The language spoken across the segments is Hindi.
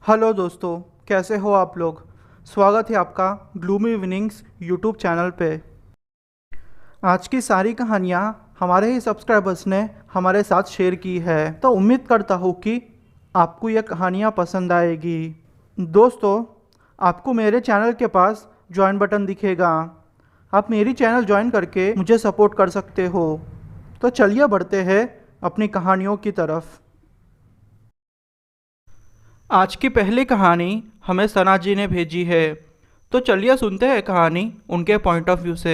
हेलो दोस्तों, कैसे हो आप लोग। स्वागत है आपका ग्लूमी इवनिंग्स यूट्यूब चैनल पे। आज की सारी कहानियाँ हमारे ही सब्सक्राइबर्स ने हमारे साथ शेयर की है, तो उम्मीद करता हूँ कि आपको ये कहानियाँ पसंद आएगी। दोस्तों, आपको मेरे चैनल के पास ज्वाइन बटन दिखेगा। आप मेरी चैनल ज्वाइन करके मुझे सपोर्ट कर सकते हो। तो चलिए बढ़ते हैं अपनी कहानियों की तरफ। आज की पहली कहानी हमें सना जी ने भेजी है, तो चलिए सुनते हैं कहानी उनके पॉइंट ऑफ व्यू से।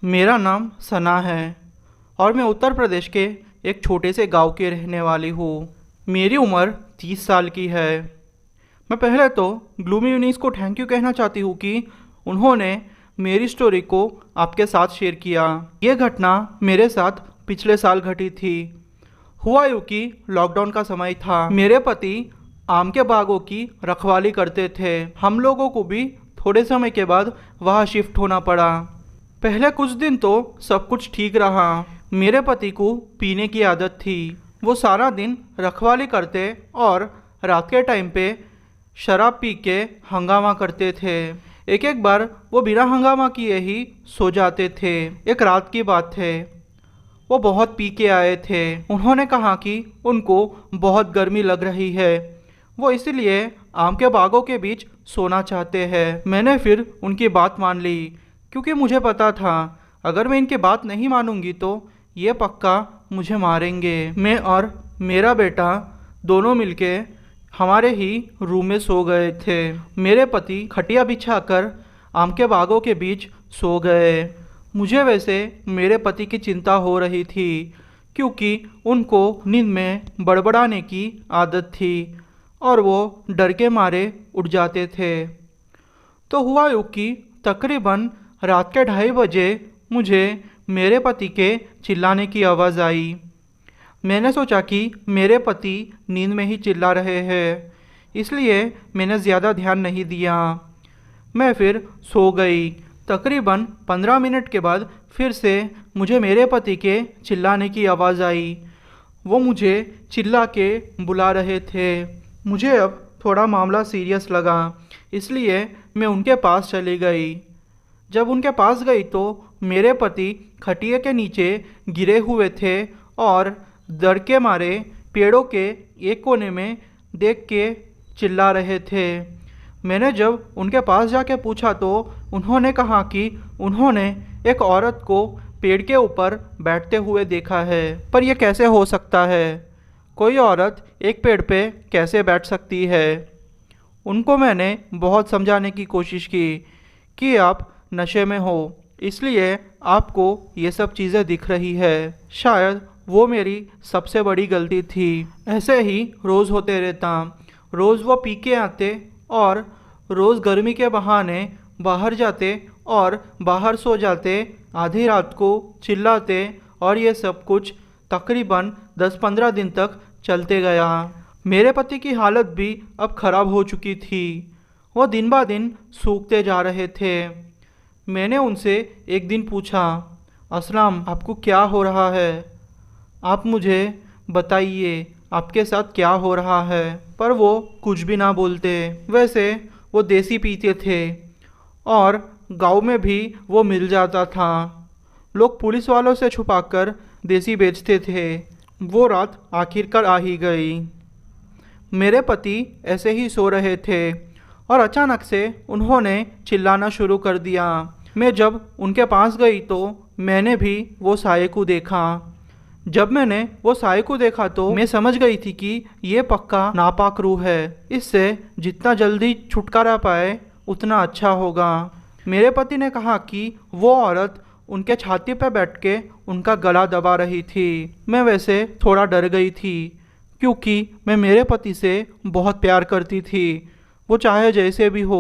मेरा नाम सना है और मैं उत्तर प्रदेश के एक छोटे से गांव के रहने वाली हूँ। मेरी उम्र 30 साल की है। मैं पहले तो ग्लूमी यूनिस को थैंक यू कहना चाहती हूँ कि उन्होंने मेरी स्टोरी को आपके साथ शेयर किया। ये घटना मेरे साथ पिछले साल घटी थी। हुआ यूँ कि लॉकडाउन का समय था। मेरे पति आम के बागों की रखवाली करते थे। हम लोगों को भी थोड़े समय के बाद वहाँ शिफ्ट होना पड़ा। पहले कुछ दिन तो सब कुछ ठीक रहा। मेरे पति को पीने की आदत थी। वो सारा दिन रखवाली करते और रात के टाइम पे शराब पी के हंगामा करते थे। एक एक बार वो बिना हंगामा किए ही सो जाते थे। एक रात की बात है, वो बहुत पी के आए थे। उन्होंने कहा कि उनको बहुत गर्मी लग रही है, वो इसलिए आम के बागों के बीच सोना चाहते हैं। मैंने फिर उनकी बात मान ली, क्योंकि मुझे पता था अगर मैं इनकी बात नहीं मानूंगी तो ये पक्का मुझे मारेंगे। मैं और मेरा बेटा दोनों मिलके हमारे ही रूम में सो गए थे। मेरे पति खटिया बिछाकर आम के बागों के बीच सो गए। मुझे वैसे मेरे पति की चिंता हो रही थी, क्योंकि उनको नींद में बड़बड़ाने की आदत थी और वो डर के मारे उठ जाते थे। तो हुआ यूँ कि तकरीबन रात के 2:30 बजे मुझे मेरे पति के चिल्लाने की आवाज़ आई। मैंने सोचा कि मेरे पति नींद में ही चिल्ला रहे हैं, इसलिए मैंने ज़्यादा ध्यान नहीं दिया। मैं फिर सो गई। तकरीबन 15 मिनट के बाद फिर से मुझे मेरे पति के चिल्लाने की आवाज़ आई। वो मुझे चिल्ला के बुला रहे थे। मुझे अब थोड़ा मामला सीरियस लगा, इसलिए मैं उनके पास चली गई। जब उनके पास गई तो मेरे पति खटिया के नीचे गिरे हुए थे और डर के मारे पेड़ों के एक कोने में देख के चिल्ला रहे थे। मैंने जब उनके पास जाके पूछा तो उन्होंने कहा कि उन्होंने एक औरत को पेड़ के ऊपर बैठते हुए देखा है। पर यह कैसे हो सकता है? कोई औरत एक पेड़ पे कैसे बैठ सकती है? उनको मैंने बहुत समझाने की कोशिश की कि आप नशे में हो, इसलिए आपको ये सब चीज़ें दिख रही है। शायद वो मेरी सबसे बड़ी गलती थी। ऐसे ही रोज़ होते रहता। रोज़ वो पी के आते और रोज़ गर्मी के बहाने बाहर जाते और बाहर सो जाते, आधी रात को चिल्लाते, और ये सब कुछ तकरीबन 10-15 दिन तक चलते गया। मेरे पति की हालत भी अब ख़राब हो चुकी थी। वो दिन ब दिन सूखते जा रहे थे। मैंने उनसे एक दिन पूछा, असलम, आपको क्या हो रहा है? आप मुझे बताइए आपके साथ क्या हो रहा है। पर वो कुछ भी ना बोलते। वैसे वो देसी पीते थे और गांव में भी वो मिल जाता था। लोग पुलिस वालों से छुपाकर देसी बेचते थे। वो रात आखिरकार आ ही गई। मेरे पति ऐसे ही सो रहे थे और अचानक से उन्होंने चिल्लाना शुरू कर दिया। मैं जब उनके पास गई तो मैंने भी वो साये को देखा। जब मैंने वो साये को देखा तो मैं समझ गई थी कि ये पक्का नापाक रूह है। इससे जितना जल्दी छुटकारा पाए उतना अच्छा होगा। मेरे पति ने कहा कि वो औरत उनके छाती पर बैठ के उनका गला दबा रही थी। मैं वैसे थोड़ा डर गई थी, क्योंकि मैं मेरे पति से बहुत प्यार करती थी। वो चाहे जैसे भी हो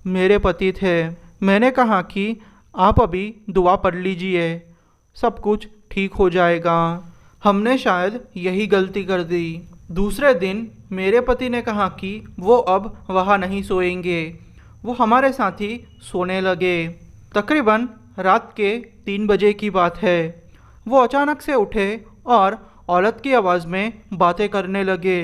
मेरे पति थे। मैंने कहा कि आप अभी दुआ पढ़ लीजिए, सब कुछ ठीक हो जाएगा। हमने शायद यही गलती कर दी। दूसरे दिन मेरे पति ने कहा कि वो अब वहाँ नहीं सोएंगे। वो हमारे साथ ही सोने लगे। तकरीबन रात के 3 बजे की बात है। वो अचानक से उठे और औरत की आवाज़ में बातें करने लगे।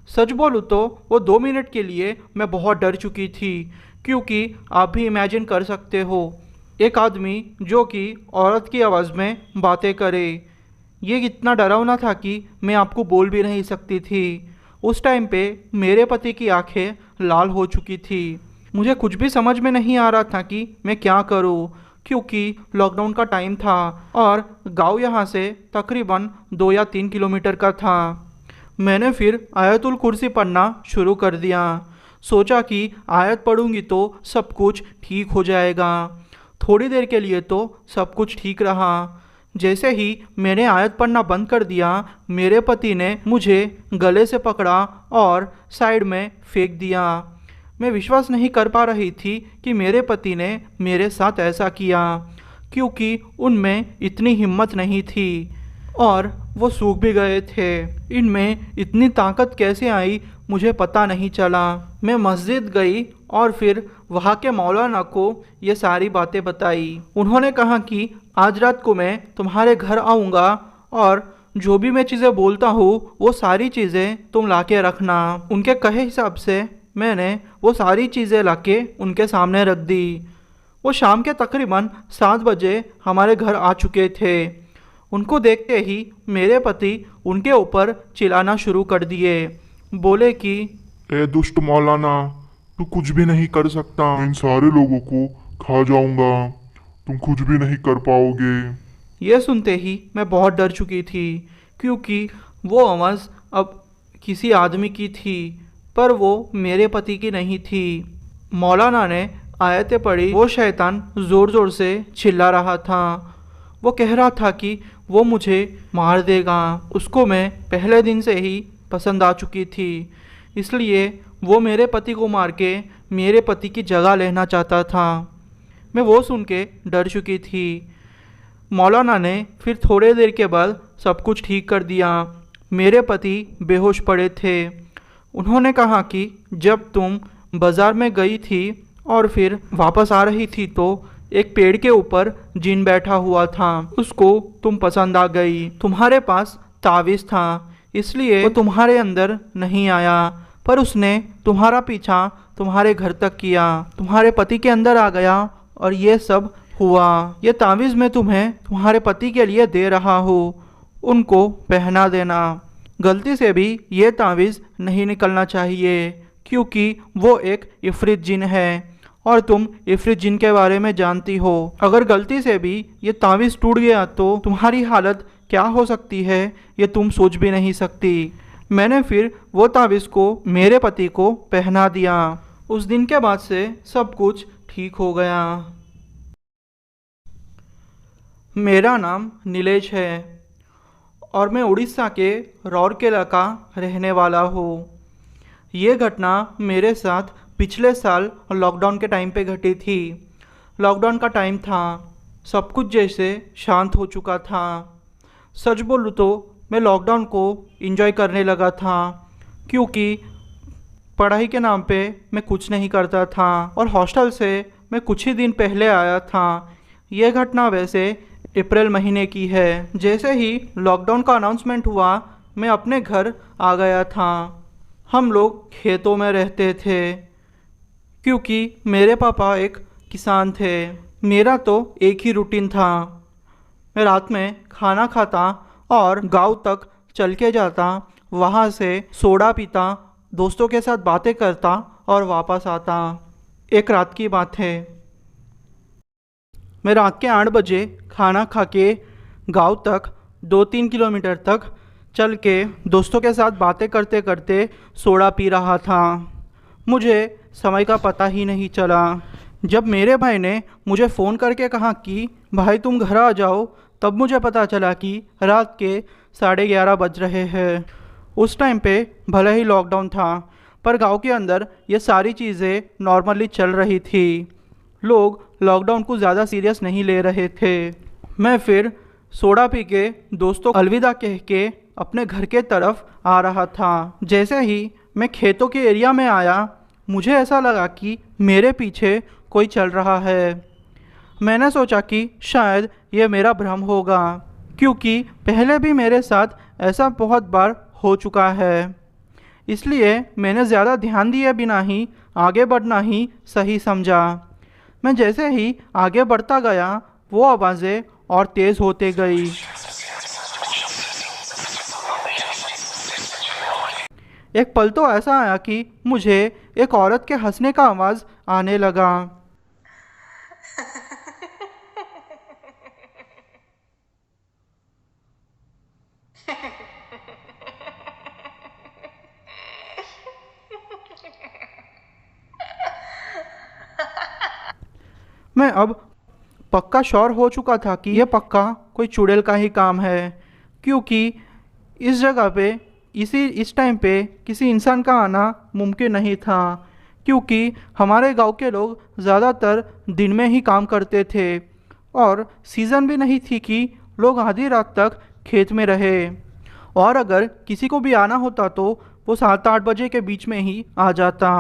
सच बोलूँ तो वो 2 मिनट के लिए मैं बहुत डर चुकी थी, क्योंकि आप भी इमेजिन कर सकते हो एक आदमी जो कि औरत की आवाज़ में बातें करे। ये इतना डरावना था कि मैं आपको बोल भी नहीं सकती थी। उस टाइम पे मेरे पति की आंखें लाल हो चुकी थी। मुझे कुछ भी समझ में नहीं आ रहा था कि मैं क्या करूं, क्योंकि लॉकडाउन का टाइम था और गांव यहाँ से तकरीबन 2 या 3 किलोमीटर का था। मैंने फिर आयतुल कुर्सी पढ़ना शुरू कर दिया। सोचा कि आयत पढ़ूंगी तो सब कुछ ठीक हो जाएगा। थोड़ी देर के लिए तो सब कुछ ठीक रहा। जैसे ही मैंने आयत पढ़ना बंद कर दिया, मेरे पति ने मुझे गले से पकड़ा और साइड में फेंक दिया। मैं विश्वास नहीं कर पा रही थी कि मेरे पति ने मेरे साथ ऐसा किया, क्योंकि उनमें इतनी हिम्मत नहीं थी और वो सूख भी गए थे। इनमें इतनी ताकत कैसे आई मुझे पता नहीं चला। मैं मस्जिद गई और फिर वहाँ के मौलाना को ये सारी बातें बताई। उन्होंने कहा कि आज रात को मैं तुम्हारे घर आऊँगा और जो भी मैं चीज़ें बोलता हूँ वो सारी चीज़ें तुम लाके रखना। उनके कहे हिसाब से मैंने वो सारी चीज़ें लाके उनके सामने रख दी। वो शाम के तकरीबन 7 बजे हमारे घर आ चुके थे। उनको देखते ही मेरे पति उनके ऊपर चिल्लाना शुरू कर दिए। बोले कि ए दुष्ट मौलाना, तू कुछ भी नहीं कर सकता। इन सारे लोगों को खा जाऊंगा, तुम कुछ भी नहीं कर पाओगे। यह सुनते ही मैं बहुत डर चुकी थी, क्योंकि वो आवाज़ अब किसी आदमी की थी, पर वो मेरे पति की नहीं थी। मौलाना ने आयतें पढ़ी। वो शैतान ज़ोर ज़ोर से चिल्ला रहा था। वो कह रहा था कि वो मुझे मार देगा। उसको मैं पहले दिन से ही पसंद आ चुकी थी, इसलिए वो मेरे पति को मार के मेरे पति की जगह लेना चाहता था। मैं वो सुन के डर चुकी थी। मौलाना ने फिर थोड़े देर के बाद सब कुछ ठीक कर दिया। मेरे पति बेहोश पड़े थे। उन्होंने कहा कि जब तुम बाज़ार में गई थी और फिर वापस आ रही थी तो एक पेड़ के ऊपर जिन बैठा हुआ था। उसको तुम पसंद आ गई। तुम्हारे पास तावीज़ था, इसलिए वो तुम्हारे अंदर नहीं आया, पर उसने तुम्हारा पीछा तुम्हारे घर तक किया, तुम्हारे पति के अंदर आ गया और ये सब हुआ। ये तावीज़ मैं तुम्हें तुम्हारे पति के लिए दे रहा हूँ, उनको पहना देना। गलती से भी ये तावीज़ नहीं निकलना चाहिए, क्योंकि वो एक इफ़रित जिन है और तुम इफ़रित जिन के बारे में जानती हो। अगर गलती से भी ये तावीज़ टूट गया तो तुम्हारी हालत क्या हो सकती है ये तुम सोच भी नहीं सकती। मैंने फिर वो तावीज़ को मेरे पति को पहना दिया। उस दिन के बाद से सब कुछ ठीक हो गया। मेरा नाम नीलेश है और मैं उड़ीसा के राउरकेला का रहने वाला हूँ। ये घटना मेरे साथ पिछले साल लॉकडाउन के टाइम पे घटी थी। लॉकडाउन का टाइम था, सब कुछ जैसे शांत हो चुका था। सच बोलूँ तो मैं लॉकडाउन को एंजॉय करने लगा था, क्योंकि पढ़ाई के नाम पे मैं कुछ नहीं करता था और हॉस्टल से मैं कुछ ही दिन पहले आया था। यह घटना वैसे अप्रैल महीने की है। जैसे ही लॉकडाउन का अनाउंसमेंट हुआ मैं अपने घर आ गया था। हम लोग खेतों में रहते थे, क्योंकि मेरे पापा एक किसान थे। मेरा तो एक ही रूटीन था, मैं रात में खाना खाता और गांव तक चल के जाता, वहाँ से सोडा पीता, दोस्तों के साथ बातें करता और वापस आता। एक रात की बात है, मैं रात के 8 बजे खाना खा के गाँव तक 2-3 किलोमीटर तक चल के दोस्तों के साथ बातें करते करते सोडा पी रहा था। मुझे समय का पता ही नहीं चला। जब मेरे भाई ने मुझे फ़ोन करके कहा कि भाई तुम घर आ जाओ, तब मुझे पता चला कि रात के 11:30 बज रहे हैं। उस टाइम पे भले ही लॉकडाउन था, पर गांव के अंदर ये सारी चीज़ें नॉर्मली चल रही थी। लोग लॉकडाउन को ज़्यादा सीरियस नहीं ले रहे थे। मैं फिर सोडा पी के दोस्तों को अलविदा कह के अपने घर के तरफ आ रहा था। जैसे ही मैं खेतों के एरिया में आया, मुझे ऐसा लगा कि मेरे पीछे कोई चल रहा है। मैंने सोचा कि शायद ये मेरा भ्रम होगा, क्योंकि पहले भी मेरे साथ ऐसा बहुत बार हो चुका है। इसलिए मैंने ज़्यादा ध्यान दिए बिना ही आगे बढ़ना ही सही समझा। मैं जैसे ही आगे बढ़ता गया वो आवाज़ें और तेज़ होते गई। एक पल तो ऐसा आया कि मुझे एक औरत के हंसने का आवाज़ आने लगा। मैं अब पक्का श्योर हो चुका था कि यह पक्का कोई चुड़ैल का ही काम है, क्योंकि इस जगह पे इस टाइम पे किसी इंसान का आना मुमकिन नहीं था, क्योंकि हमारे गांव के लोग ज़्यादातर दिन में ही काम करते थे और सीज़न भी नहीं थी कि लोग आधी रात तक खेत में रहे। और अगर किसी को भी आना होता तो वो 7-8 बजे के बीच में ही आ जाता।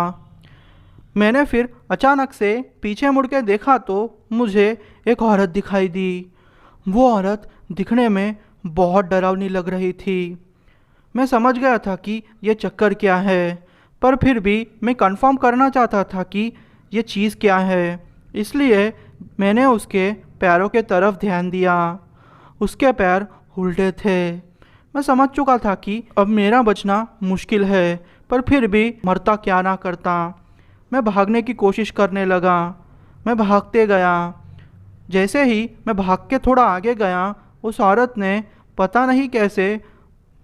मैंने फिर अचानक से पीछे मुड़ के देखा तो मुझे एक औरत दिखाई दी। वो औरत दिखने में बहुत डरावनी लग रही थी। मैं समझ गया था कि ये चक्कर क्या है, पर फिर भी मैं कंफर्म करना चाहता था कि ये चीज़ क्या है, इसलिए मैंने उसके पैरों के तरफ ध्यान दिया। उसके पैर उल्टे थे। मैं समझ चुका था कि अब मेरा बचना मुश्किल है, पर फिर भी मरता क्या ना करता। मैं भागने की कोशिश करने लगा। मैं भागते गया। जैसे ही मैं भाग के थोड़ा आगे गया, उस औरत ने पता नहीं कैसे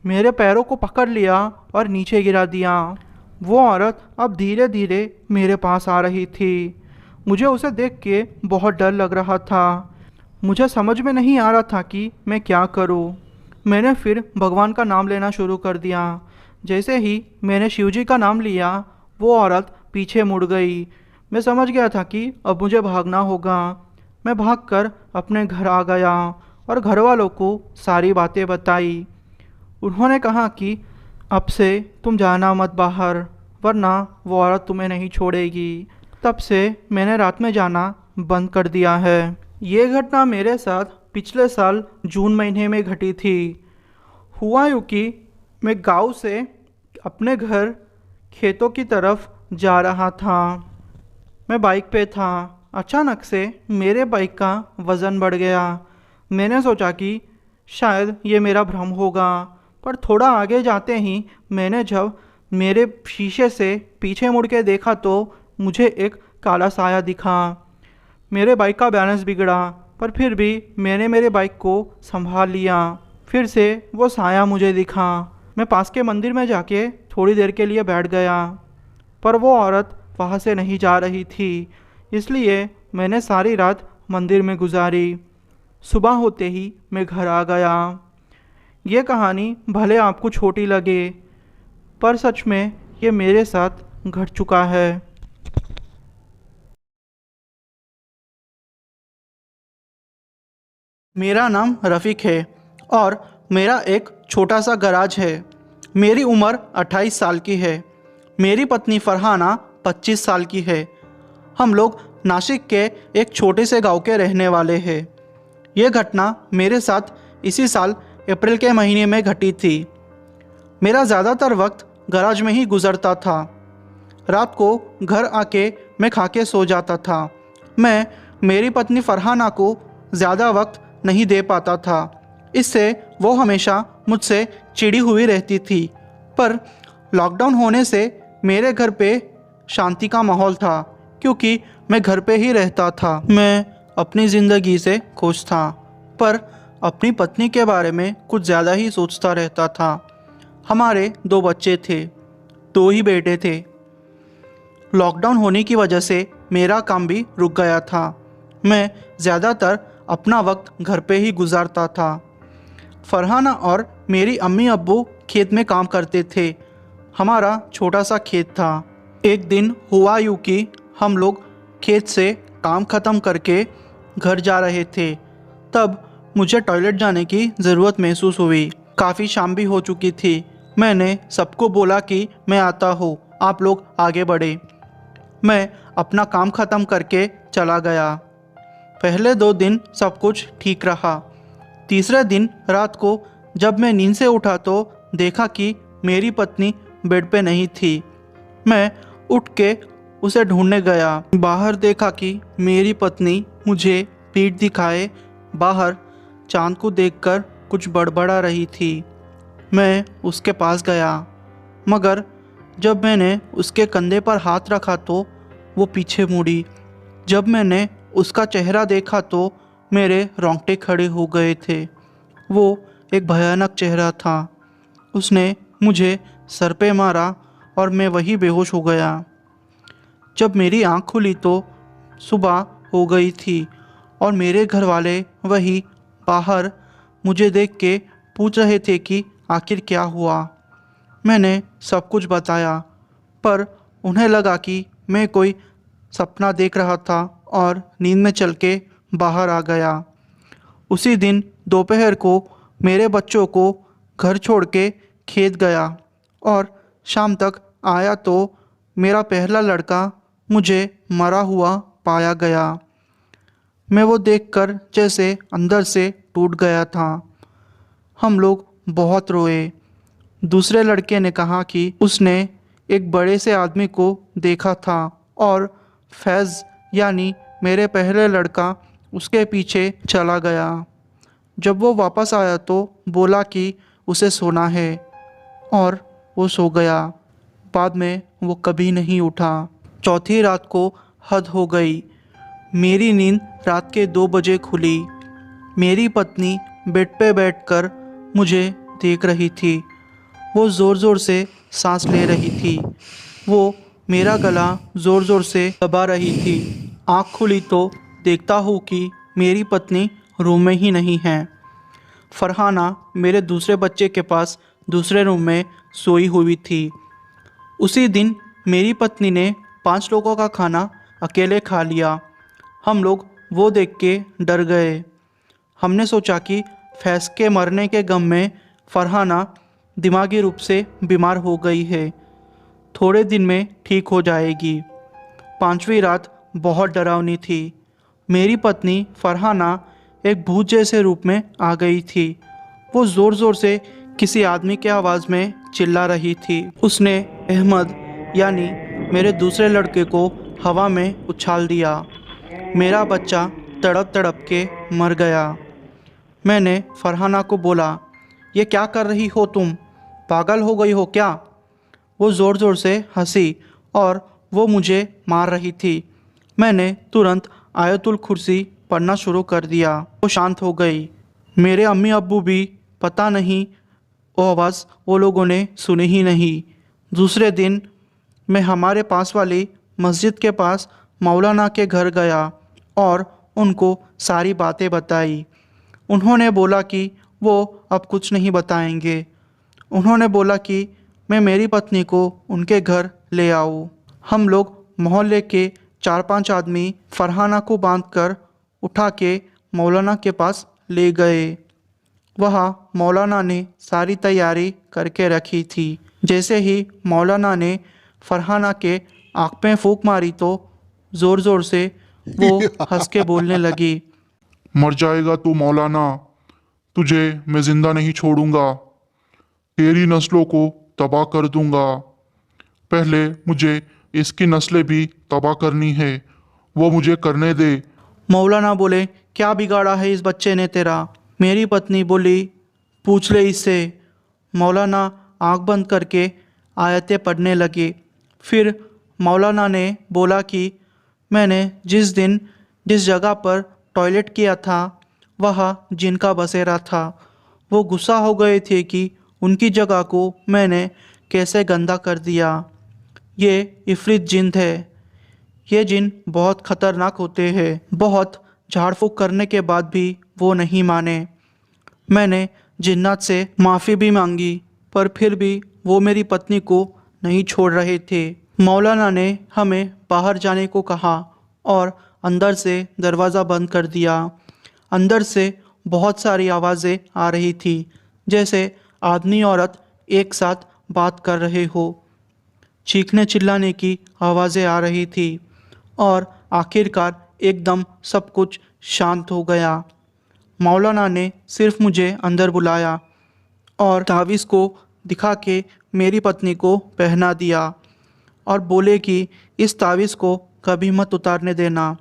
मेरे पैरों को पकड़ लिया और नीचे गिरा दिया। वो औरत अब धीरे धीरे मेरे पास आ रही थी। मुझे उसे देख के बहुत डर लग रहा था। मुझे समझ में नहीं आ रहा था कि मैं क्या करूं। मैंने फिर भगवान का नाम लेना शुरू कर दिया। जैसे ही मैंने शिवजी का नाम लिया, वो औरत पीछे मुड़ गई। मैं समझ गया था कि अब मुझे भागना होगा। मैं भागकर अपने घर आ गया और घर वालों को सारी बातें बताई। उन्होंने कहा कि अब से तुम जाना मत बाहर, वरना वो औरत तुम्हें नहीं छोड़ेगी। तब से मैंने रात में जाना बंद कर दिया है। ये घटना मेरे साथ पिछले साल जून महीने में घटी थी। हुआ यूँ कि मैं गांव से अपने घर खेतों की तरफ जा रहा था। मैं बाइक पे था। अचानक से मेरे बाइक का वज़न बढ़ गया। मैंने सोचा कि शायद ये मेरा भ्रम होगा, पर थोड़ा आगे जाते ही मैंने जब मेरे शीशे से पीछे मुड़ के देखा तो मुझे एक काला साया दिखा। मेरे बाइक का बैलेंस बिगड़ा, पर फिर भी मैंने मेरे बाइक को संभाल लिया। फिर से वो साया मुझे दिखा। मैं पास के मंदिर में जाके थोड़ी देर के लिए बैठ गया, पर वो औरत वहाँ से नहीं जा रही थी, इसलिए मैंने सारी रात मंदिर में गुजारी। सुबह होते ही मैं घर आ गया। ये कहानी भले आपको छोटी लगे, पर सच में ये मेरे साथ घट चुका है। मेरा नाम रफ़ीक है और मेरा एक छोटा सा गराज है। मेरी उम्र 28 साल की है। मेरी पत्नी फरहाना 25 साल की है। हम लोग नासिक के एक छोटे से गांव के रहने वाले हैं। ये घटना मेरे साथ इसी साल अप्रैल के महीने में घटी थी। मेरा ज़्यादातर वक्त गराज में ही गुजरता था। रात को घर आके मैं खा के सो जाता था। मैं मेरी पत्नी फरहाना को ज़्यादा वक्त नहीं दे पाता था, इससे वो हमेशा मुझसे चिढ़ी हुई रहती थी। पर लॉकडाउन होने से मेरे घर पे शांति का माहौल था, क्योंकि मैं घर पे ही रहता था। मैं अपनी ज़िंदगी से खुश था, पर अपनी पत्नी के बारे में कुछ ज़्यादा ही सोचता रहता था। हमारे 2 बच्चे थे, 2 ही बेटे थे। लॉकडाउन होने की वजह से मेरा काम भी रुक गया था। मैं ज़्यादातर अपना वक्त घर पे ही गुजारता था। फरहाना और मेरी अम्मी अब्बू खेत में काम करते थे। हमारा छोटा सा खेत था। एक दिन हुआ यूँ कि हम लोग खेत से काम ख़त्म करके घर जा रहे थे। तब मुझे टॉयलेट जाने की ज़रूरत महसूस हुई। काफ़ी शाम भी हो चुकी थी। मैंने सबको बोला कि मैं आता हूँ, आप लोग आगे बढ़े। मैं अपना काम ख़त्म करके चला गया। पहले 2 दिन सब कुछ ठीक रहा। तीसरे दिन रात को जब मैं नींद से उठा तो देखा कि मेरी पत्नी बेड पे नहीं थी। मैं उठ के उसे ढूंढने गया। बाहर देखा कि मेरी पत्नी मुझे पीठ दिखाए बाहर चांद को देखकर कुछ बड़बड़ा रही थी। मैं उसके पास गया, मगर जब मैंने उसके कंधे पर हाथ रखा तो वो पीछे मुड़ी। जब मैंने उसका चेहरा देखा तो मेरे रोंगटे खड़े हो गए थे। वो एक भयानक चेहरा था। उसने मुझे सर पे मारा और मैं वहीं बेहोश हो गया। जब मेरी आंख खुली तो सुबह हो गई थी और मेरे घर वाले वही बाहर मुझे देख के पूछ रहे थे कि आखिर क्या हुआ। मैंने सब कुछ बताया, पर उन्हें लगा कि मैं कोई सपना देख रहा था और नींद में चल के बाहर आ गया। उसी दिन दोपहर को मेरे बच्चों को घर छोड़ के खेत गया और शाम तक आया तो मेरा पहला लड़का मुझे मरा हुआ पाया गया। मैं वो देखकर जैसे अंदर से टूट गया था। हम लोग बहुत रोए। दूसरे लड़के ने कहा कि उसने एक बड़े से आदमी को देखा था और फैज़ यानी मेरे पहले लड़का उसके पीछे चला गया। जब वो वापस आया तो बोला कि उसे सोना है और वो सो गया। बाद में वो कभी नहीं उठा। चौथी रात को हद हो गई। मेरी नींद रात के 2 बजे खुली। मेरी पत्नी बेड पे बैठकर मुझे देख रही थी। वो ज़ोर ज़ोर से सांस ले रही थी। वो मेरा गला ज़ोर ज़ोर से दबा रही थी। आँख खुली तो देखता हूँ कि मेरी पत्नी रूम में ही नहीं है। फरहाना मेरे दूसरे बच्चे के पास दूसरे रूम में सोई हुई थी। उसी दिन मेरी पत्नी ने 5 लोगों का खाना अकेले खा लिया। हम लोग वो देख के डर गए। हमने सोचा कि फैज़ के मरने के गम में फरहाना दिमागी रूप से बीमार हो गई है, थोड़े दिन में ठीक हो जाएगी। 5वीं रात बहुत डरावनी थी। मेरी पत्नी फरहाना एक भूत जैसे रूप में आ गई थी। वो ज़ोर ज़ोर से किसी आदमी के आवाज़ में चिल्ला रही थी। उसने अहमद यानी मेरे दूसरे लड़के को हवा में उछाल दिया। मेरा बच्चा तड़प तड़प के मर गया। मैंने फरहाना को बोला, ये क्या कर रही हो तुम? पागल हो गई हो क्या? वो ज़ोर ज़ोर से हंसी और वो मुझे मार रही थी। मैंने तुरंत आयतुल कुर्सी पढ़ना शुरू कर दिया। वो शांत हो गई। मेरे अम्मी अब्बू भी पता नहीं वो आवाज़ वो लोगों ने सुनी ही नहीं। दूसरे दिन मैं हमारे पास वाली मस्जिद के पास मौलाना के घर गया और उनको सारी बातें बताई। उन्होंने बोला कि वो अब कुछ नहीं बताएंगे। उन्होंने बोला कि मैं मेरी पत्नी को उनके घर ले आऊँ। हम लोग मोहल्ले के 4-5 आदमी फरहाना को बांधकर उठा के मौलाना के पास ले गए। वहाँ मौलाना ने सारी तैयारी करके रखी थी। जैसे ही मौलाना ने फरहाना के आँख में फूंक मारी तो ज़ोर ज़ोर से वो हंस के बोलने लगी, मर जाएगा तू मौलाना, तुझे मैं जिंदा नहीं छोड़ूंगा, तेरी नस्लों को तबाह कर दूंगा। पहले मुझे इसकी नस्लें भी तबाह करनी है, वो मुझे करने दे। मौलाना बोले, क्या बिगाड़ा है इस बच्चे ने तेरा? मेरी पत्नी बोली, पूछ ले इससे। मौलाना आंख बंद करके आयतें पढ़ने लगे। फिर मौलाना ने बोला कि मैंने जिस दिन जिस जगह पर टॉयलेट किया था वह जिन का बसेरा था। वो गुस्सा हो गए थे कि उनकी जगह को मैंने कैसे गंदा कर दिया। ये इफ़रित जिन थे। ये जिन बहुत ख़तरनाक होते हैं। बहुत झाड़ फूँक करने के बाद भी वो नहीं माने। मैंने जिन्नात से माफ़ी भी मांगी, पर फिर भी वो मेरी पत्नी को नहीं छोड़ रहे थे। मौलाना ने हमें बाहर जाने को कहा और अंदर से दरवाज़ा बंद कर दिया। अंदर से बहुत सारी आवाज़ें आ रही थी, जैसे आदमी औरत एक साथ बात कर रहे हो। चीखने चिल्लाने की आवाज़ें आ रही थी और आखिरकार एकदम सब कुछ शांत हो गया। मौलाना ने सिर्फ मुझे अंदर बुलाया और तावीज़ को दिखा के मेरी पत्नी को पहना दिया और बोले कि इस तावीज़ को कभी मत उतारने देना,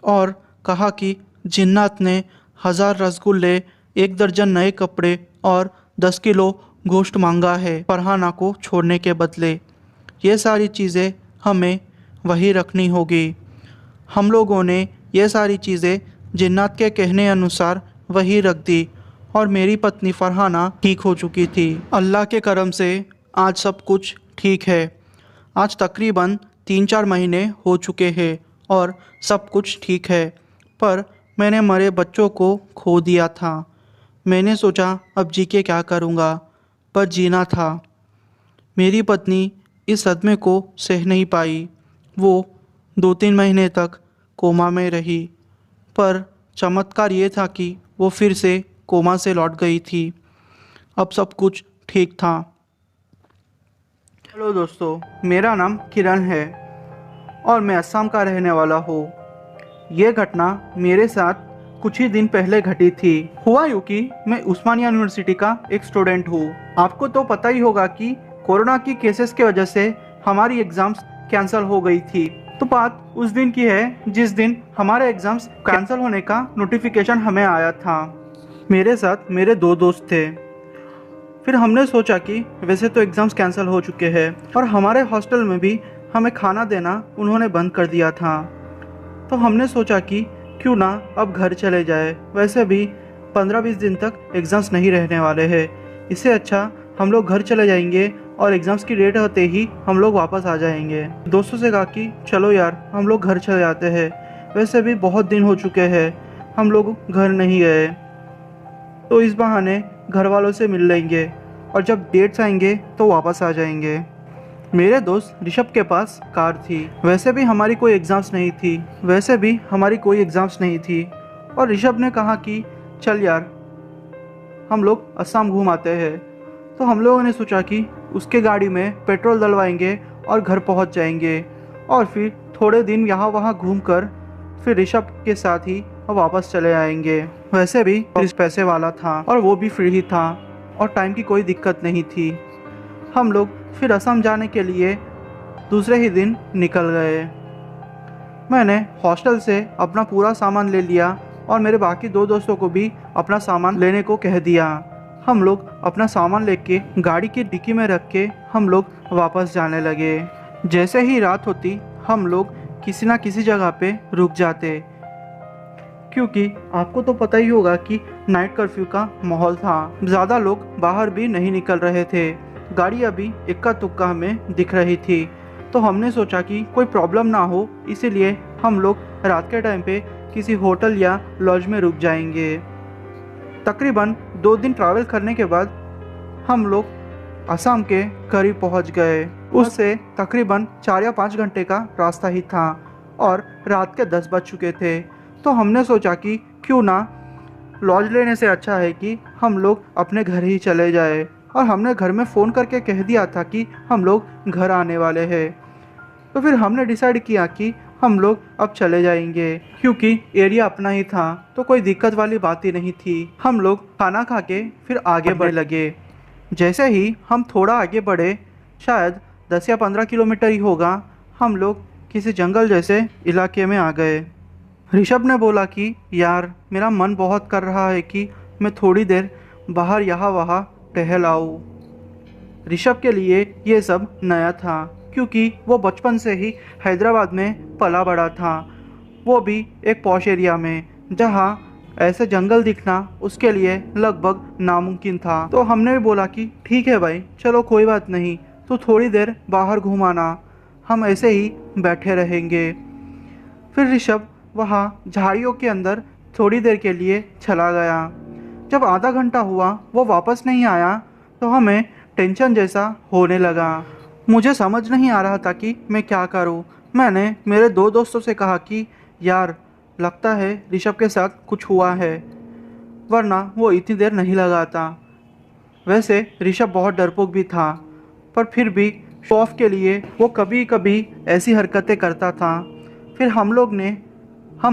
और कहा कि जिन्नात ने 1000 रसगुल्ले, 1 दर्जन नए कपड़े और 10 किलो गोश्त मांगा है फरहाना को छोड़ने के बदले। ये सारी चीज़ें हमें वही रखनी होगी। हम लोगों ने ये सारी चीज़ें जिन्नात के कहने अनुसार वही रख दी और मेरी पत्नी फरहाना ठीक हो चुकी थी। अल्लाह के करम से आज सब कुछ ठीक है। आज तकरीबन 3-4 महीने हो चुके हैं और सब कुछ ठीक है, पर मैंने मरे बच्चों को खो दिया था। मैंने सोचा अब जी के क्या करूँगा, पर जीना था। मेरी पत्नी इस सदमे को सह नहीं पाई। वो 2-3 महीने तक कोमा में रही, पर चमत्कार ये था कि वो फिर से कोमा से लौट गई थी। अब सब कुछ ठीक था। हेलो दोस्तों, मेरा नाम किरण है और मैं असम का रहने वाला हूँ। ये घटना मेरे साथ कुछ ही दिन पहले घटी थी। हुआ यूँ कि मैं उस्मानिया यूनिवर्सिटी का एक स्टूडेंट हूँ। आपको तो पता ही होगा कि कोरोना की केसेस की वजह से हमारी एग्ज़ाम्स कैंसिल हो गई थी। तो बात उस दिन की है जिस दिन हमारे एग्ज़ाम्स कैंसिल होने का नोटिफिकेशन हमें आया था। मेरे साथ मेरे 2 दोस्त थे। फिर हमने सोचा कि वैसे तो एग्ज़ाम्स कैंसिल हो चुके हैं और हमारे हॉस्टल में भी हमें खाना देना उन्होंने बंद कर दिया था। तो हमने सोचा कि क्यों ना अब घर चले जाए। वैसे भी 15-20 दिन तक एग्ज़ाम्स नहीं रहने वाले हैं। इससे अच्छा हम लोग घर चले जाएंगे और एग्ज़ाम्स की डेट होते ही हम लोग वापस आ जाएंगे। दोस्तों से कहा कि चलो यार हम लोग घर चले जाते हैं। वैसे भी बहुत दिन हो चुके हैं हम लोग घर नहीं गए, तो इस बहाने घर वालों से मिल लेंगे और जब डेट्स आएंगे तो वापस आ जाएंगे। मेरे दोस्त ऋषभ के पास कार थी। वैसे भी हमारी कोई एग्ज़ाम्स नहीं थी और ऋषभ ने कहा कि चल यार हम लोग असम घूम आते हैं। तो हम लोगों ने सोचा कि उसके गाड़ी में पेट्रोल डलवाएंगे और घर पहुंच जाएंगे और फिर थोड़े दिन यहाँ वहाँ घूमकर फिर ऋषभ के साथ ही वापस चले आएंगे। वैसे भी इस पैसे वाला था और वो भी फ्री ही था और टाइम की कोई दिक्कत नहीं थी। हम लोग फिर असम जाने के लिए दूसरे ही दिन निकल गए। मैंने हॉस्टल से अपना पूरा सामान ले लिया और मेरे बाकी 2 दोस्तों को भी अपना सामान लेने को कह दिया। हम लोग अपना सामान लेके गाड़ी की डिक्की में रख के हम लोग वापस जाने लगे। जैसे ही रात होती हम लोग किसी ना किसी जगह पे रुक जाते, क्योंकि आपको तो पता ही होगा कि नाइट कर्फ्यू का माहौल था। ज़्यादा लोग बाहर भी नहीं निकल रहे थे। गाड़ी अभी इक्का तुक्का हमें दिख रही थी। तो हमने सोचा कि कोई प्रॉब्लम ना हो, इसीलिए हम लोग रात के टाइम पे किसी होटल या लॉज में रुक जाएंगे। तकरीबन 2 दिन ट्रैवल करने के बाद हम लोग असम के करीब पहुंच गए। उससे तकरीबन 4 या 5 घंटे का रास्ता ही था और रात के 10 बज चुके थे। तो हमने सोचा कि क्यों ना लॉज लेने से अच्छा है कि हम लोग अपने घर ही चले जाए, और हमने घर में फ़ोन करके कह दिया था कि हम लोग घर आने वाले हैं। तो फिर हमने डिसाइड किया कि हम लोग अब चले जाएंगे, क्योंकि एरिया अपना ही था तो कोई दिक्कत वाली बात ही नहीं थी। हम लोग खाना खा के फिर आगे बढ़ने लगे। जैसे ही हम थोड़ा आगे बढ़े, शायद 10 या 15 किलोमीटर ही होगा, हम लोग किसी जंगल जैसे इलाके में आ गए। ऋषभ ने बोला कि यार मेरा मन बहुत कर रहा है कि मैं थोड़ी देर बाहर यहाँ वहाँ टहल आऊँ। ऋषभ के लिए ये सब नया था, क्योंकि वो बचपन से ही हैदराबाद में पला बड़ा था, वो भी एक पॉश एरिया में, जहाँ ऐसे जंगल दिखना उसके लिए लगभग नामुमकिन था। तो हमने भी बोला कि ठीक है भाई, चलो कोई बात नहीं, तो थोड़ी देर बाहर घुमाना, हम ऐसे ही बैठे रहेंगे। फिर ऋषभ वहाँ झाड़ियों के अंदर थोड़ी देर के लिए चला गया। जब आधा घंटा हुआ वो वापस नहीं आया तो हमें टेंशन जैसा होने लगा। मुझे समझ नहीं आ रहा था कि मैं क्या करूं। मैंने मेरे 2 दोस्तों से कहा कि यार लगता है ऋषभ के साथ कुछ हुआ है, वरना वो इतनी देर नहीं लगाता। वैसे ऋषभ बहुत डरपोक भी था, पर फिर भी शो ऑफ के लिए वो कभी कभी ऐसी हरकतें करता था। फिर हम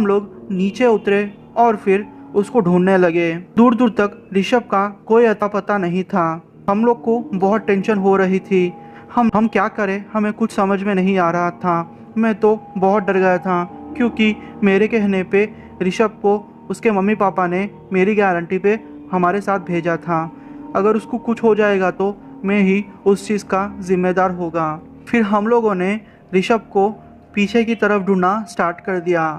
लोग नीचे उतरे और फिर उसको ढूंढने लगे। दूर दूर तक ऋषभ का कोई अता पता नहीं था। हम लोग को बहुत टेंशन हो रही थी। हम क्या करें, हमें कुछ समझ में नहीं आ रहा था। मैं तो बहुत डर गया था, क्योंकि मेरे कहने पे ऋषभ को उसके मम्मी पापा ने मेरी गारंटी पे हमारे साथ भेजा था। अगर उसको कुछ हो जाएगा तो मैं ही उस चीज़ का जिम्मेदार होगा। फिर हम लोगों ने ऋषभ को पीछे की तरफ ढूंढना स्टार्ट कर दिया।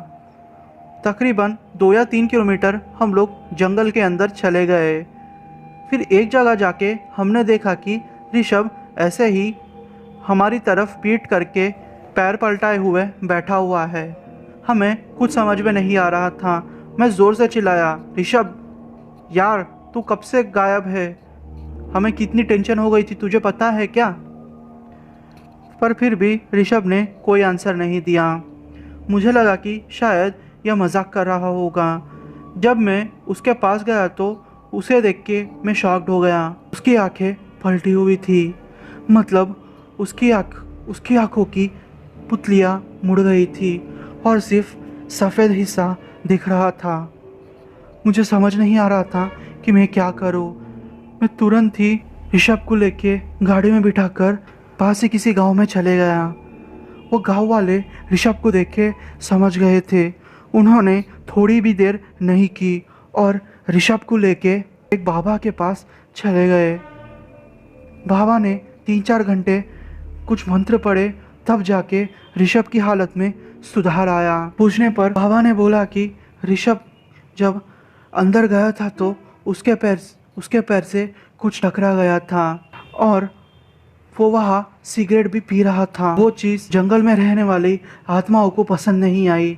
तकरीबन 2 या 3 किलोमीटर हम लोग जंगल के अंदर चले गए। फिर एक जगह जाके हमने देखा कि ऋषभ ऐसे ही हमारी तरफ पीठ करके पैर पलटाए हुए बैठा हुआ है। हमें कुछ समझ में नहीं आ रहा था। मैं ज़ोर से चिल्लाया, ऋषभ यार तू कब से गायब है? हमें कितनी टेंशन हो गई थी, तुझे पता है क्या? पर फिर भी ऋषभ ने कोई आंसर नहीं दिया। मुझे लगा कि शायद यह मजाक कर रहा होगा। जब मैं उसके पास गया तो उसे देख के मैं शॉक्ड हो गया। उसकी आंखें पलटी हुई थी, मतलब उसकी आंखों की पुतलियाँ मुड़ गई थी और सिर्फ सफ़ेद हिस्सा दिख रहा था। मुझे समझ नहीं आ रहा था कि मैं क्या करूं। मैं तुरंत ही ऋषभ को लेके गाड़ी में बिठाकर पास ही किसी गांव में चले गया। वो गांव वाले ऋषभ को देख के समझ गए थे। उन्होंने थोड़ी भी देर नहीं की और ऋषभ को लेके एक बाबा के पास चले गए। बाबा ने 3-4 घंटे कुछ मंत्र पढ़े, तब जाके ऋषभ की हालत में सुधार आया। पूछने पर बाबा ने बोला कि ऋषभ जब अंदर गया था तो उसके पैर से कुछ टकरा गया था और वो वहाँ सिगरेट भी पी रहा था। वो चीज़ जंगल में रहने वाली आत्माओं को पसंद नहीं आई,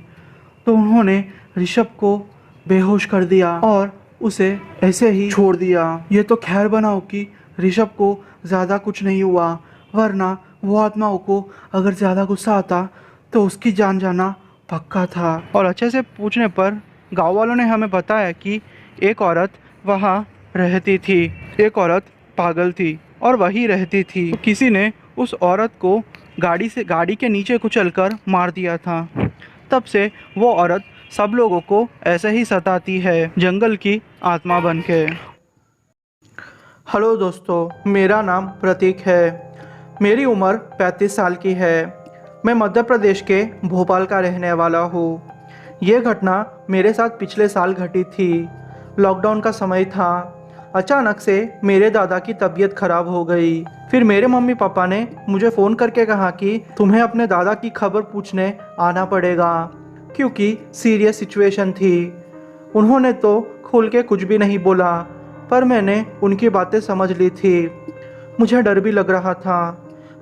तो उन्होंने ऋषभ को बेहोश कर दिया और उसे ऐसे ही छोड़ दिया। ये तो खैर बनाओ कि ऋषभ को ज़्यादा कुछ नहीं हुआ, वरना वो आत्माओं को अगर ज़्यादा गुस्सा आता तो उसकी जान जाना पक्का था। और अच्छे से पूछने पर गाँव वालों ने हमें बताया कि एक औरत वहाँ रहती थी। एक औरत पागल थी और वही रहती थी। तो किसी ने उस औरत को गाड़ी के नीचे कुचलकर मार दिया था। तब से वो औरत सब लोगों को ऐसे ही सताती है, जंगल की आत्मा बनके। हेलो दोस्तों, मेरा नाम प्रतीक है। मेरी उम्र 35 साल की है। मैं मध्य प्रदेश के भोपाल का रहने वाला हूँ। ये घटना मेरे साथ पिछले साल घटी थी। लॉकडाउन का समय था। अचानक से मेरे दादा की तबीयत खराब हो गई। फिर मेरे मम्मी पापा ने मुझे फ़ोन करके कहा कि तुम्हें अपने दादा की खबर पूछने आना पड़ेगा, क्योंकि सीरियस सिचुएशन थी। उन्होंने तो खुल के कुछ भी नहीं बोला, पर मैंने उनकी बातें समझ ली थी। मुझे डर भी लग रहा था,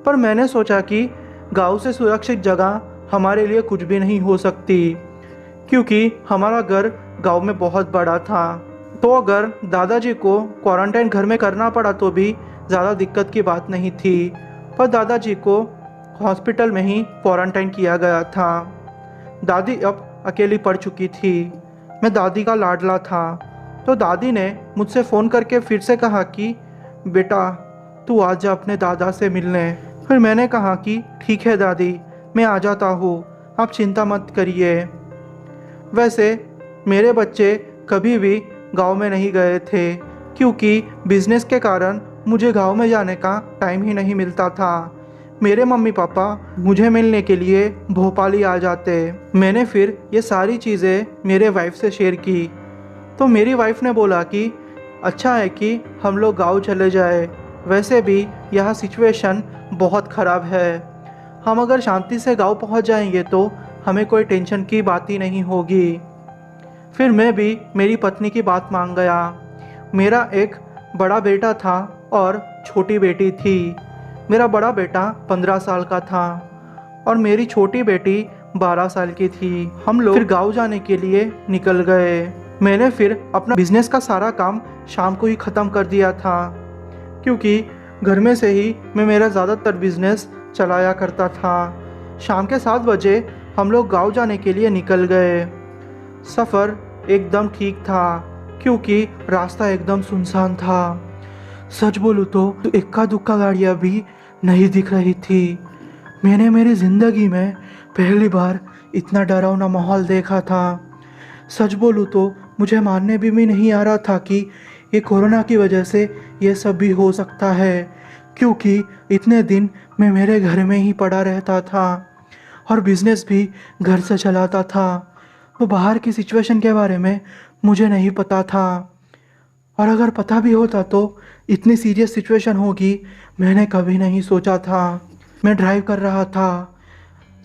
पर मैंने सोचा कि गांव से सुरक्षित जगह हमारे लिए कुछ भी नहीं हो सकती, क्योंकि हमारा घर गांव में बहुत बड़ा था। तो अगर दादाजी को क्वारंटाइन घर में करना पड़ा तो भी ज़्यादा दिक्कत की बात नहीं थी। पर दादाजी को हॉस्पिटल में ही क्वारंटाइन किया गया था। दादी अब अकेली पड़ चुकी थी। मैं दादी का लाडला था, तो दादी ने मुझसे फ़ोन करके फिर से कहा कि बेटा तू आ जा अपने दादा से मिलने। फिर मैंने कहा कि ठीक है दादी, मैं आ जाता हूँ, आप चिंता मत करिए। वैसे मेरे बच्चे कभी भी गांव में नहीं गए थे, क्योंकि बिजनेस के कारण मुझे गांव में जाने का टाइम ही नहीं मिलता था। मेरे मम्मी पापा मुझे मिलने के लिए भोपाल ही आ जाते। मैंने फिर ये सारी चीज़ें मेरे वाइफ से शेयर की, तो मेरी वाइफ ने बोला कि अच्छा है कि हम लोग गांव चले जाए, वैसे भी यहाँ सिचुएशन बहुत ख़राब है। हम अगर शांति से गांव पहुँच जाएंगे तो हमें कोई टेंशन की बात ही नहीं होगी। फिर मैं भी मेरी पत्नी की बात मान गया। मेरा एक बड़ा बेटा था और छोटी बेटी थी। मेरा बड़ा बेटा 15 साल का था और मेरी छोटी बेटी 12 साल की थी। हम लोग फिर गांव जाने के लिए निकल गए। मैंने फिर अपना बिजनेस का सारा काम शाम को ही ख़त्म कर दिया था, क्योंकि घर में से ही मैं मेरा ज़्यादातर बिजनेस चलाया करता था। शाम के 7 बजे हम लोग गांव जाने के लिए निकल गए। सफ़र एकदम ठीक था, क्योंकि रास्ता एकदम सुनसान था। सच बोलूँ तो इक्का दुक्का गाड़ियाँ भी नहीं दिख रही थी। मैंने मेरी ज़िंदगी में पहली बार इतना डरावना माहौल देखा था। सच बोलूँ तो मुझे मानने भी नहीं आ रहा था कि ये कोरोना की वजह से ये सब भी हो सकता है, क्योंकि इतने दिन मैं मेरे घर में ही पड़ा रहता था और बिजनेस भी घर से चलाता था। वो बाहर की सिचुएशन के बारे में मुझे नहीं पता था, और अगर पता भी होता तो इतनी सीरियस सिचुएशन होगी मैंने कभी नहीं सोचा था। मैं ड्राइव कर रहा था,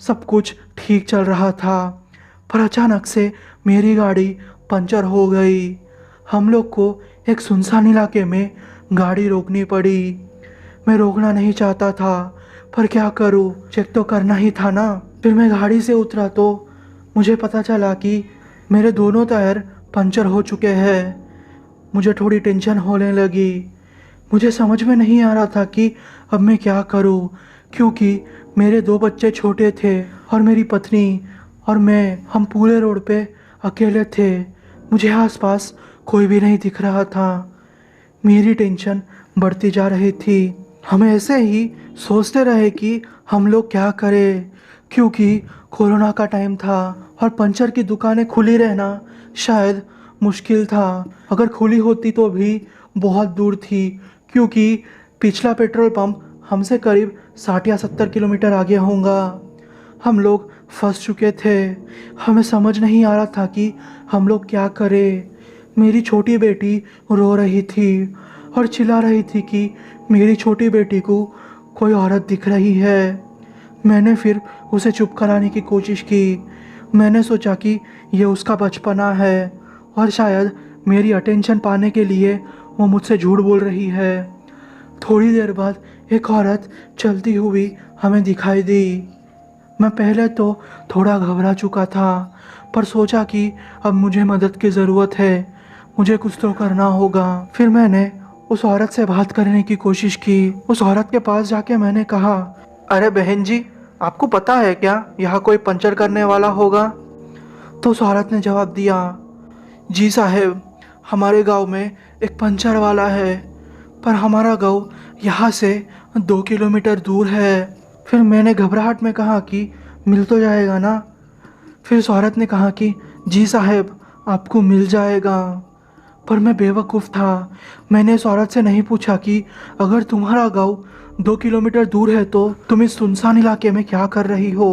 सब कुछ ठीक चल रहा था, पर अचानक से मेरी गाड़ी पंचर हो गई। हम लोग को एक सुनसान इलाके में गाड़ी रोकनी पड़ी। मैं रोकना नहीं चाहता था, पर क्या करूं, चेक तो करना ही था ना। फिर मैं गाड़ी से उतरा तो मुझे पता चला कि मेरे दोनों टायर पंचर हो चुके हैं। मुझे थोड़ी टेंशन होने लगी। मुझे समझ में नहीं आ रहा था कि अब मैं क्या करूं, क्योंकि मेरे 2 बच्चे छोटे थे और मेरी पत्नी और मैं, हम पूरे रोड पे अकेले थे। मुझे आसपास कोई भी नहीं दिख रहा था। मेरी टेंशन बढ़ती जा रही थी। हम ऐसे ही सोचते रहे कि हम लोग क्या करें, क्योंकि कोरोना का टाइम था और पंचर की दुकानें खुली रहना शायद मुश्किल था। अगर खुली होती तो भी बहुत दूर थी, क्योंकि पिछला पेट्रोल पंप हमसे करीब 60 या 70 किलोमीटर आगे होगा। हम लोग फंस चुके थे। हमें समझ नहीं आ रहा था कि हम लोग क्या करें। मेरी छोटी बेटी रो रही थी और चिल्ला रही थी कि मेरी छोटी बेटी को कोई औरत दिख रही है। मैंने फिर उसे चुप कराने की कोशिश की। मैंने सोचा कि ये उसका बचपना है और शायद मेरी अटेंशन पाने के लिए वो मुझसे झूठ बोल रही है। थोड़ी देर बाद एक औरत चलती हुई हमें दिखाई दी। मैं पहले तो थोड़ा घबरा चुका था, पर सोचा कि अब मुझे मदद की ज़रूरत है, मुझे कुछ तो करना होगा। फिर मैंने उस औरत से बात करने की कोशिश की। उस औरत के पास जाके मैंने कहा, अरे बहन जी, आपको पता है क्या यहाँ कोई पंचर करने वाला होगा? तो उस औरत ने जवाब दिया, जी साहब, हमारे गांव में एक पंचर वाला है, पर हमारा गांव यहाँ से 2 किलोमीटर दूर है। फिर मैंने घबराहट में कहा कि मिल तो जाएगा ना? फिर उस औरत ने कहा कि जी साहब, आपको मिल जाएगा। पर मैं बेवकूफ़ था। मैंने इस औरत से नहीं पूछा कि अगर तुम्हारा गांव 2 किलोमीटर दूर है तो तुम इस सुनसान इलाके में क्या कर रही हो?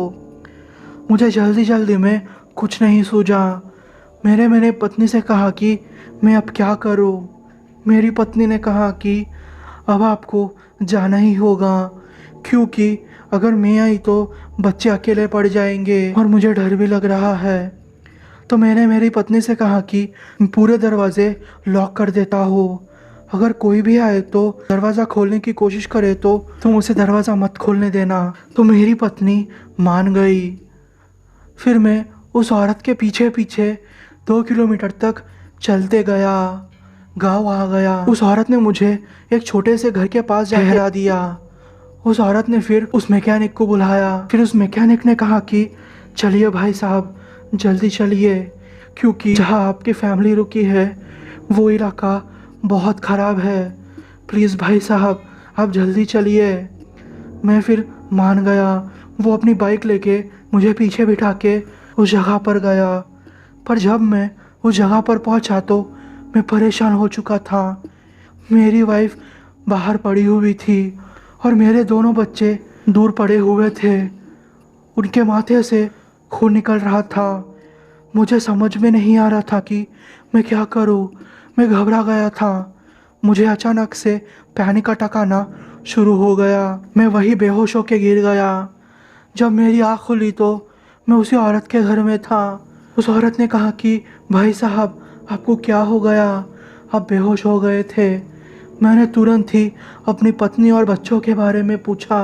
मुझे जल्दी जल्दी में कुछ नहीं सूझा। मैंने पत्नी से कहा कि मैं अब क्या करूं? मेरी पत्नी ने कहा कि अब आपको जाना ही होगा, क्योंकि अगर मैं आई तो बच्चे अकेले पड़ जाएंगे और मुझे डर भी लग रहा है। तो मैंने मेरी पत्नी से कहा कि पूरे दरवाजे लॉक कर देता हूँ। अगर कोई भी आए तो दरवाज़ा खोलने की कोशिश करे तो तुम उसे दरवाज़ा मत खोलने देना। तो मेरी पत्नी मान गई। फिर मैं उस औरत के पीछे पीछे 2 किलोमीटर तक चलते गया। गांव आ गया। उस औरत ने मुझे एक छोटे से घर के पास ठहरा दिया। उस औरत ने फिर उस मैकेनिक को बुलाया। फिर उस मैकेनिक ने कहा कि चलिए भाई साहब, जल्दी चलिए, क्योंकि जहाँ आपकी फैमिली रुकी है वो इलाका बहुत ख़राब है। प्लीज़ भाई साहब, आप जल्दी चलिए। मैं फिर मान गया। वो अपनी बाइक लेके मुझे पीछे बिठा के उस जगह पर गया। पर जब मैं उस जगह पर पहुंचा तो मैं परेशान हो चुका था। मेरी वाइफ बाहर पड़ी हुई थी और मेरे दोनों बच्चे दूर पड़े हुए थे। उनके माथे से खून निकल रहा था। मुझे समझ में नहीं आ रहा था कि मैं क्या करूं। मैं घबरा गया था। मुझे अचानक से पैनिक अटैक आना शुरू हो गया। मैं वही बेहोश होके गिर गया। जब मेरी आँख खुली तो मैं उसी औरत के घर में था। उस औरत ने कहा कि भाई साहब, आपको क्या हो गया? आप बेहोश हो गए थे। मैंने तुरंत ही अपनी पत्नी और बच्चों के बारे में पूछा।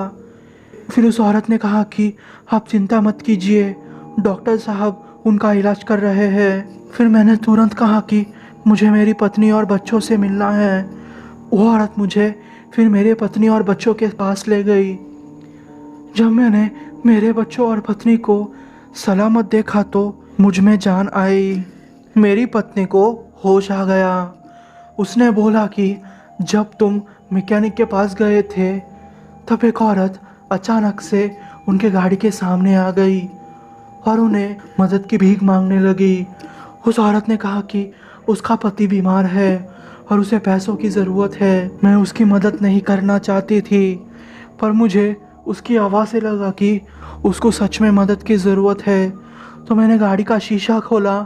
फिर उस औरत ने कहा कि आप चिंता मत कीजिए, डॉक्टर साहब उनका इलाज कर रहे हैं। फिर मैंने तुरंत कहा कि मुझे मेरी पत्नी और बच्चों से मिलना है। वो औरत मुझे फिर मेरे पत्नी और बच्चों के पास ले गई। जब मैंने मेरे बच्चों और पत्नी को सलामत देखा तो मुझ में जान आई। मेरी पत्नी को होश आ गया। उसने बोला कि जब तुम मैकेनिक के पास गए थे तब एक औरत अचानक से उनके गाड़ी के सामने आ गई और उन्हें मदद की भीख मांगने लगी। उस औरत ने कहा कि उसका पति बीमार है, और उसे पैसों की ज़रूरत है। मैं उसकी मदद नहीं करना चाहती थी, पर मुझे उसकी आवाज़ से लगा कि उसको सच में मदद की ज़रूरत है। तो मैंने गाड़ी का शीशा खोला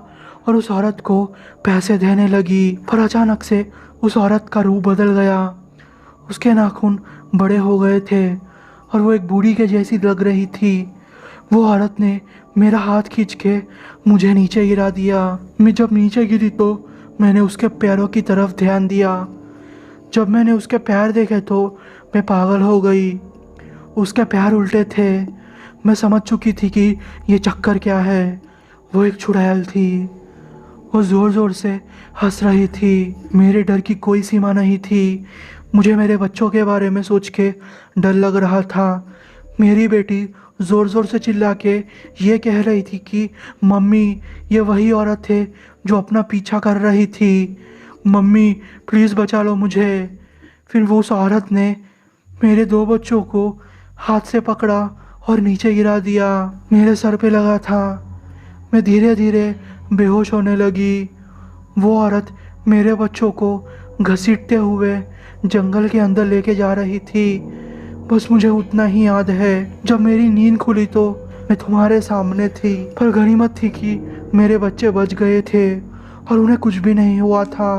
और उस औरत को पैसे देने लगी। पर अचानक से उस औरत का रूप बदल गया। उसके नाखून बड़े हो गए थे और वो एक बूढ़ी के जैसी लग रही थी। वो औरत ने मेरा हाथ खींच के मुझे नीचे गिरा दिया। मैं जब नीचे गिरी तो मैंने उसके पैरों की तरफ ध्यान दिया। जब मैंने उसके पैर देखे तो मैं पागल हो गई। उसके पैर उल्टे थे। मैं समझ चुकी थी कि ये चक्कर क्या है। वो एक चुड़ैल थी। वो ज़ोर ज़ोर से हंस रही थी। मेरे डर की कोई सीमा नहीं थी। मुझे मेरे बच्चों के बारे में सोच के डर लग रहा था। मेरी बेटी ज़ोर ज़ोर से चिल्ला के ये कह रही थी कि मम्मी, ये वही औरत है जो अपना पीछा कर रही थी। मम्मी प्लीज़ बचा लो मुझे। फिर वो उस औरत ने मेरे 2 बच्चों को हाथ से पकड़ा और नीचे गिरा दिया। मेरे सर पे लगा था। मैं धीरे धीरे बेहोश होने लगी। वो औरत मेरे बच्चों को घसीटते हुए जंगल के अंदर लेके जा रही थी। बस मुझे उतना ही याद है। जब मेरी नींद खुली तो मैं तुम्हारे सामने थी, पर गनीमत थी कि मेरे बच्चे बच गए थे और उन्हें कुछ भी नहीं हुआ था।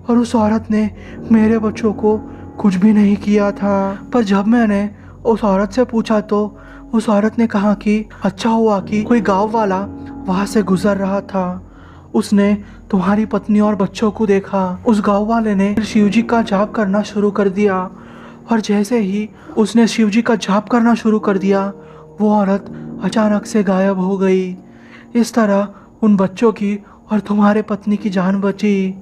और उस औरत ने मेरे बच्चों को कुछ भी नहीं किया था। पर जब मैंने उस औरत से पूछा तो उस औरत ने कहा कि अच्छा हुआ कि कोई गांव वाला वहाँ से गुजर रहा था। उसने तुम्हारी पत्नी और बच्चों को देखा। उस गांव वाले ने शिव जी का जाप करना शुरू कर दिया और जैसे ही उसने शिव जी का जाप करना शुरू कर दिया, वो औरत अचानक से गायब हो गई। इस तरह उन बच्चों की और तुम्हारे पत्नी की जान बची,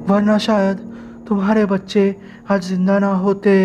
वरना शायद तुम्हारे बच्चे आज जिंदा ना होते।